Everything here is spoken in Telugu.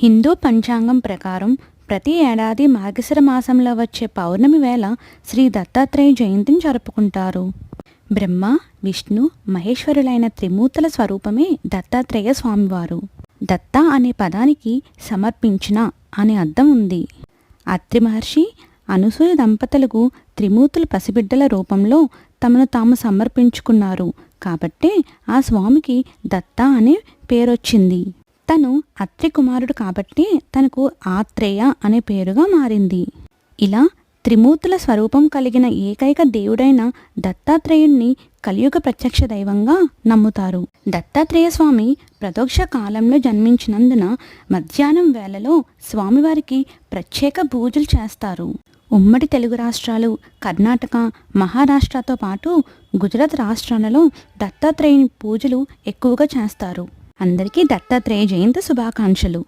హిందూ పంచాంగం ప్రకారం ప్రతి ఏడాది మార్గశిర మాసంలో వచ్చే పౌర్ణమి వేళ శ్రీ దత్తాత్రేయ జయంతిని జరుపుకుంటారు. బ్రహ్మ, విష్ణు, మహేశ్వరులైన త్రిమూర్తుల స్వరూపమే దత్తాత్రేయ స్వామివారు. దత్త అనే పదానికి సమర్పించిన అనే అర్థం ఉంది. అత్రి మహర్షి, అనసూయ దంపతులకు త్రిమూర్తుల పసిబిడ్డల రూపంలో తమను తాము సమర్పించుకున్నారు కాబట్టే ఆ స్వామికి దత్త అనే పేరొచ్చింది. తను అత్రి కుమారుడు కాబట్టి తనకు ఆత్రేయ అనే పేరుగా మారింది. ఇలా త్రిమూర్తుల స్వరూపం కలిగిన ఏకైక దేవుడైన దత్తాత్రేయుణ్ణి కలియుగ ప్రత్యక్ష దైవంగా నమ్ముతారు. దత్తాత్రేయ స్వామి ప్రదోక్ష కాలంలో జన్మించినందున మధ్యాహ్నం వేళలో స్వామివారికి ప్రత్యేక పూజలు చేస్తారు. ఉమ్మడి తెలుగు రాష్ట్రాలు, కర్ణాటక, మహారాష్ట్రతో పాటు గుజరాత్ రాష్ట్రాలలో దత్తాత్రేయుని పూజలు ఎక్కువగా చేస్తారు. అందరికీ దత్తాత్రేయ జయంతి శుభాకాంక్షలు.